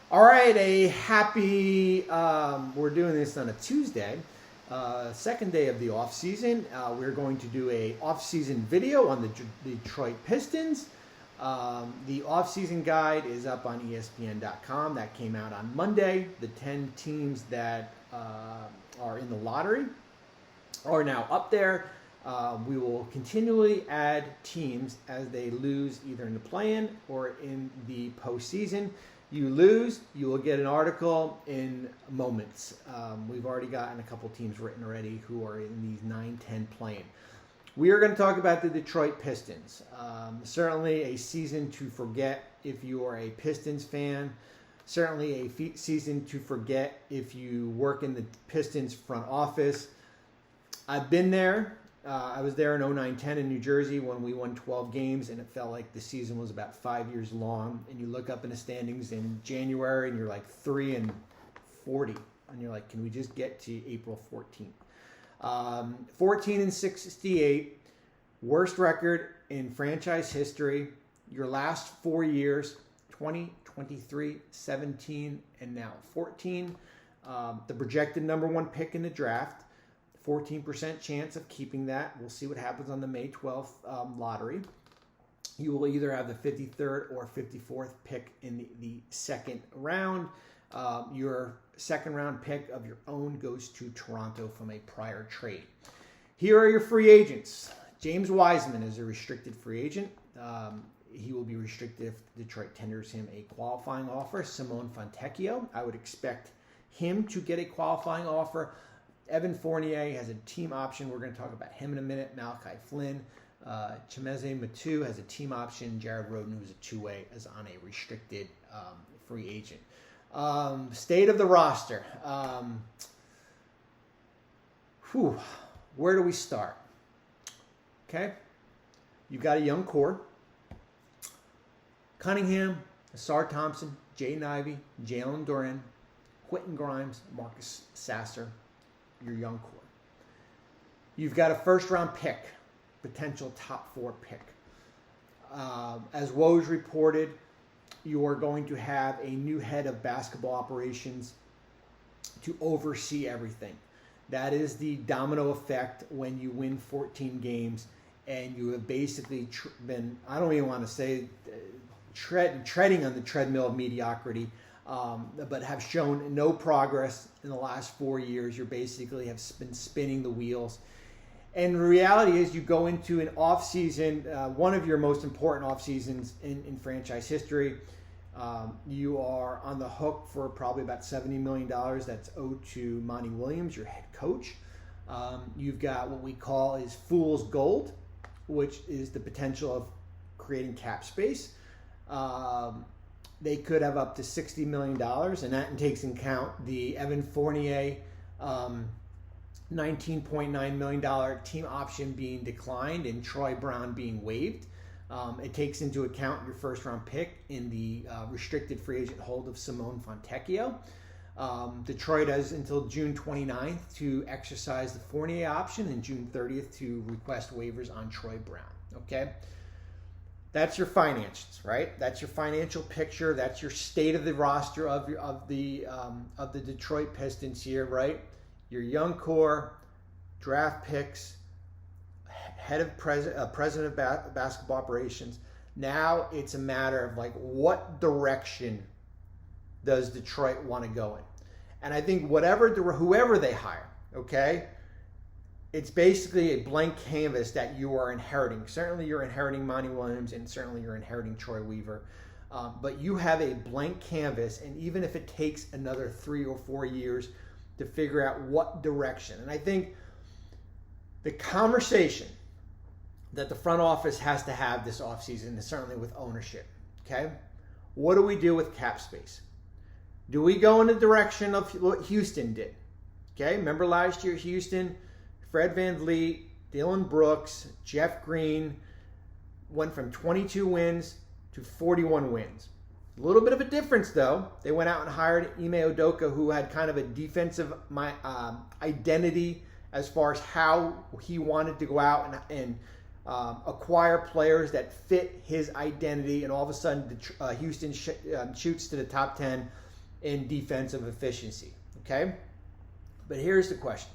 All right, a happy, we're doing this on a Tuesday, second day of the off season. We're going to do a off season video on the Detroit Pistons. The off season guide is up on ESPN.com. That came out on Monday. The 10 teams that are in the lottery are now up there. We will continually add teams as they lose either in the play-in or in the postseason. You lose, you will get an article in moments. We've already gotten a couple teams written already who are in these 9-10 play-in. We are going to talk about the Detroit Pistons. Certainly a season to forget if you are a Pistons fan. Certainly a season to forget if you work in the Pistons front office. I've been there. I was there in 09-10 in New Jersey when we won 12 games, and it felt like the season was about 5 years long. And you look up in the standings in January, and you're like 3-40, and you're like, can we just get to April 14th? 14-68, worst record in franchise history. Your last 4 years, 20, 23, 17, and now 14. The projected number one pick in the draft. 14% chance of keeping that. We'll see what happens on the May 12th lottery. You will either have the 53rd or 54th pick in the second round. Your second round pick of your own goes to Toronto from a prior trade. Here are your free agents. James Wiseman is a restricted free agent. He will be restricted if Detroit tenders him a qualifying offer. Simone Fontecchio, I would expect him to get a qualifying offer. Evan Fournier has a team option. We're going to talk about him in a minute. Malachi Flynn. Chimeze Matu has a team option. Jared Roden, who's a two-way, is on a restricted free agent. State of the roster. Where do we start? Okay. You've got a young core. Cunningham, Asar Thompson, Jaden Ivey, Jalen Duren, Quentin Grimes, Marcus Sasser. Your young core. You've got a first-round pick, potential top 4 pick. As Woj reported, you are going to have a new head of basketball operations to oversee everything. That is the domino effect when you win 14 games and you have basically been, I don't even want to say treading on the treadmill of mediocrity, but have shown no progress in the last 4 years. You basically have been spinning the wheels. And the reality is you go into an off-season, one of your most important off-seasons in franchise history. You are on the hook for probably about $70 million that's owed to Monty Williams, your head coach. You've got what we call is fool's gold, which is the potential of creating cap space. They could have up to $60 million, and that takes into account the Evan Fournier $19.9 million team option being declined and Troy Brown being waived. It takes into account your first-round pick in the restricted free agent hold of Simone Fontecchio. Detroit has until June 29th to exercise the Fournier option and June 30th to request waivers on Troy Brown. Okay? That's your financials, right? That's your financial picture. That's your state of the roster of the Detroit Pistons here, right? Your young core, draft picks, head of president of basketball operations. Now it's a matter of like what direction does Detroit want to go in, and I think whoever they hire, okay. It's basically a blank canvas that you are inheriting. Certainly you're inheriting Monty Williams and certainly you're inheriting Troy Weaver. But you have a blank canvas, and even if it takes another 3 or 4 years to figure out what direction. And I think the conversation that the front office has to have this offseason is certainly with ownership. Okay? What do we do with cap space? Do we go in the direction of what Houston did? Okay? Remember last year, Houston, Fred VanVleet, Dylan Brooks, Jeff Green went from 22 wins to 41 wins. A little bit of a difference, though. They went out and hired Ime Udoka, who had kind of a defensive identity as far as how he wanted to go out and acquire players that fit his identity. And all of a sudden, Houston shoots to the top 10 in defensive efficiency. Okay? But here's the question.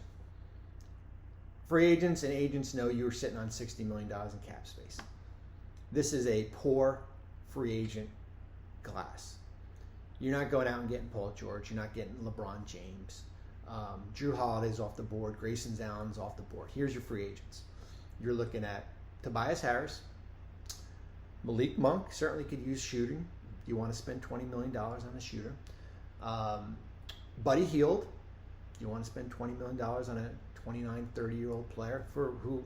Free agents and agents know you were sitting on $60 million in cap space. This is a poor free agent class. You're not going out and getting Paul George. You're not getting LeBron James. Drew Holiday's off the board. Grayson Allen's off the board. Here's your free agents. You're looking at Tobias Harris. Malik Monk certainly could use shooting. You want to spend $20 million on a shooter. Buddy Hield. You want to spend $20 million on a 29, 30-year-old player for who,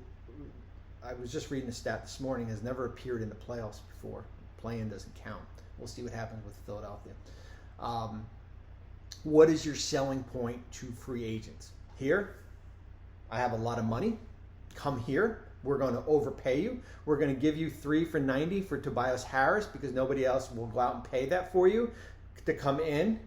I was just reading a stat this morning, has never appeared in the playoffs before. Play-in doesn't count. We'll see what happens with Philadelphia. What is your selling point to free agents? Here, I have a lot of money. Come here. We're going to overpay you. We're going to give you 3 for $90 for Tobias Harris because nobody else will go out and pay that for you to come in.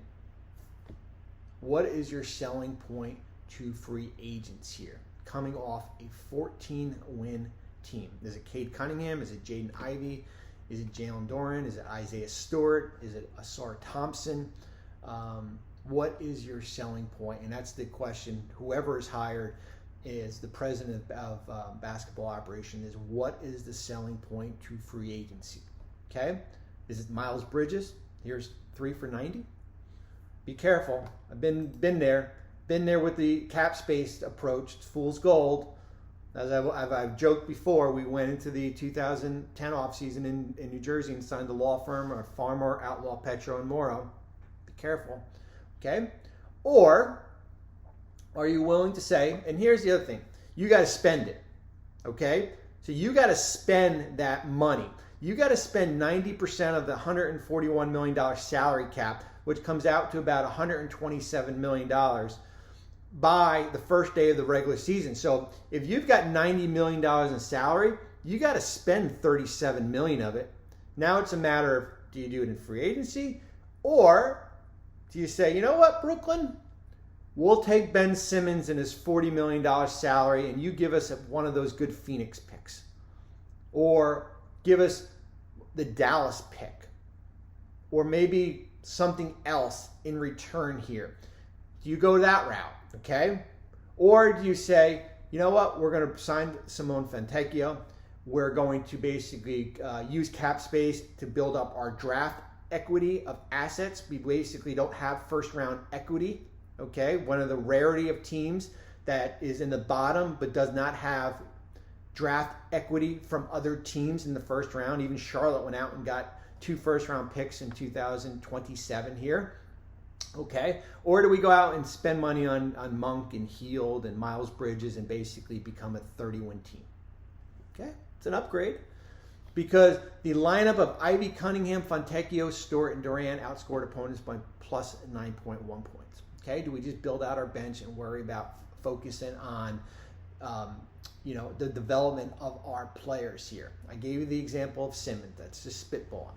What is your selling point to free agents here? Coming off a 14-win team. Is it Cade Cunningham? Is it Jaden Ivey? Is it Jalen Doran? Is it Isaiah Stewart? Is it Asar Thompson? What is your selling point? And that's the question. Whoever is hired is the president of basketball operation is what is the selling point to free agency? Okay? Is it Miles Bridges? Here's 3 for $90. Be careful. I've been there. Been there with the cap space approach. It's fool's gold. As I've joked before, we went into the 2010 offseason in New Jersey and signed a law firm, or Farmer, Outlaw, Petro, and Morrow. Be careful. Okay? Or are you willing to say, and here's the other thing, you got to spend it. Okay? So you got to spend that money. You got to spend 90% of the $141 million salary cap, which comes out to about $127 million by the first day of the regular season. So if you've got $90 million in salary, you got to spend $37 million of it. Now it's a matter of, do you do it in free agency, or do you say, you know what, Brooklyn, we'll take Ben Simmons and his $40 million salary and you give us one of those good Phoenix picks, or give us the Dallas pick, or maybe something else in return here. Do you go that route? Okay? Or do you say, you know what, we're going to sign Simone Fontecchio. We're going to basically use cap space to build up our draft equity of assets. We basically don't have first round equity. Okay? One of the rarity of teams that is in the bottom but does not have draft equity from other teams in the first round. Even Charlotte went out and got 2 first-round picks in 2027 here. Okay? Or do we go out and spend money on Monk and Hield and Miles Bridges and basically become a 30-win team? Okay? It's an upgrade. Because the lineup of Ivy, Cunningham, Fontecchio, Stewart, and Durant outscored opponents by plus 9.1 points. Okay? Do we just build out our bench and worry about focusing on the development of our players here? I gave you the example of Simmons. That's just spitballing.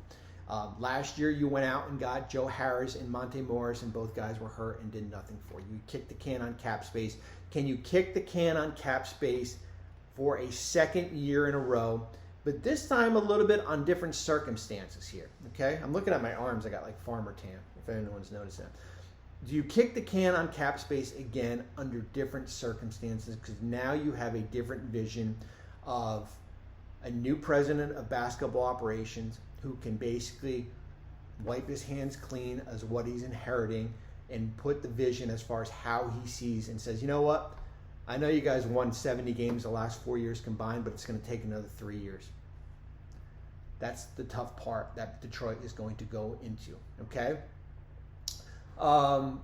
Last year, you went out and got Joe Harris and Monte Morris, and both guys were hurt and did nothing for you. You kicked the can on cap space. Can you kick the can on cap space for a second year in a row? But this time a little bit on different circumstances here. Okay? I'm looking at my arms. I got like farmer tan, if anyone's noticed that. Do you kick the can on cap space again under different circumstances? Because now you have a different vision of a new president of basketball operations who can basically wipe his hands clean as what he's inheriting and put the vision as far as how he sees and says, you know what? I know you guys won 70 games the last 4 years combined, but it's going to take another 3 years. That's the tough part that Detroit is going to go into, okay?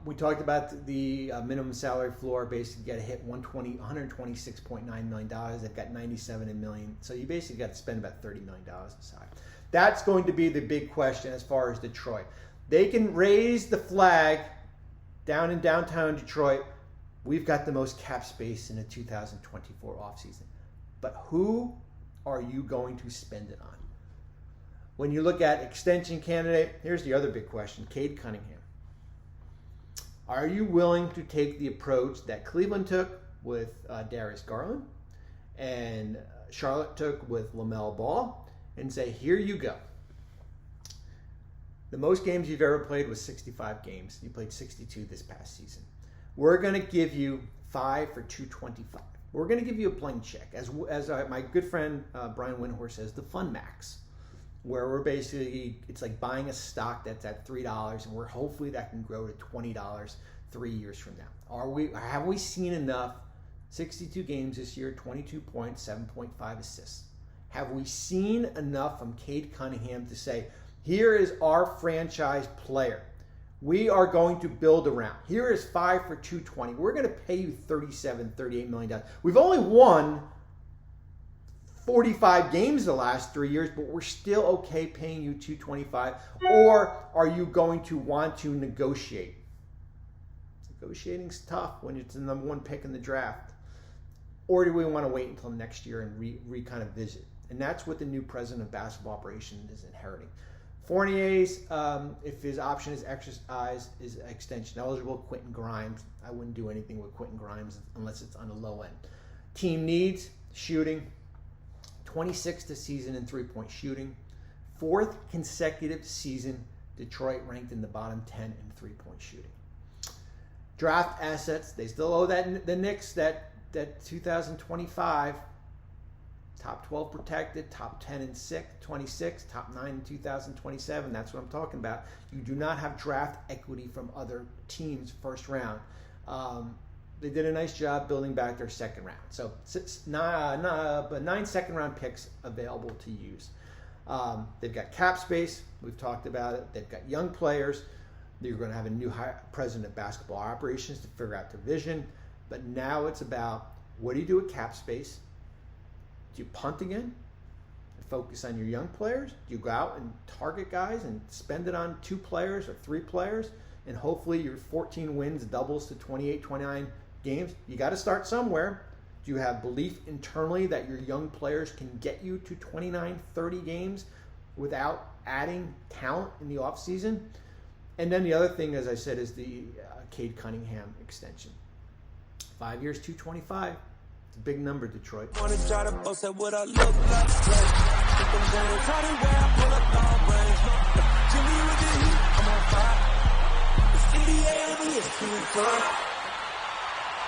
We talked about the minimum salary floor. Basically, you got to hit $126.9 million. They've got $97 million. So you basically got to spend about $30 million inside. That's going to be the big question as far as Detroit. They can raise the flag down in downtown Detroit. We've got the most cap space in the 2024 offseason. But who are you going to spend it on? When you look at extension candidate, here's the other big question. Cade Cunningham. Are you willing to take the approach that Cleveland took with Darius Garland and Charlotte took with LaMelo Ball and say, here you go. The most games you've ever played was 65 games. You played 62 this past season. We're going to give you 5 for 225. We're going to give you a blank check. As my good friend Brian Windhorst says, the fun max, where we're basically, it's like buying a stock that's at $3, and we're hopefully that can grow to $20 3 years from now. Have we seen enough? 62 games this year, 22 points, 7.5 assists. Have we seen enough from Cade Cunningham to say, here is our franchise player. We are going to build around. Here is 5 for 220. We're going to pay you $37, $38 million. We've only won 45 games the last 3 years, but we're still okay paying you $225. Or are you going to want to negotiate? Negotiating's tough when it's the number 1 pick in the draft. Or do we want to wait until next year and kind of visit? And that's what the new president of basketball operations is inheriting. Fournier's, if his option is exercised, is extension eligible. Quentin Grimes, I wouldn't do anything with Quentin Grimes unless it's on the low end. Team needs shooting, 26th this season in three-point shooting. 4th consecutive season, Detroit ranked in the bottom 10 in three-point shooting. Draft assets, they still owe the Knicks that 2025. Top 12 protected, top 10 in 26, top 9 in 2027. That's what I'm talking about. You do not have draft equity from other teams first round. They did a nice job building back their second round. So 9 second round picks available to use. They've got cap space. We've talked about it. They've got young players. You're going to have a new president of basketball operations to figure out their vision. But now it's about, what do you do with cap space? Do you punt again and focus on your young players? Do you go out and target guys and spend it on 2 players or 3 players, and hopefully your 14 wins doubles to 28, 29 games? You got to start somewhere. Do you have belief internally that your young players can get you to 29, 30 games without adding talent in the offseason? And then the other thing, as I said, is the Cade Cunningham extension. 5 years, 225. It's a big number, Detroit. Wanna try to boast at what I look like. Think I'm gonna try to wear, I pull up long range. Jimmy with the heat, I'm on fire. It's 88 over here,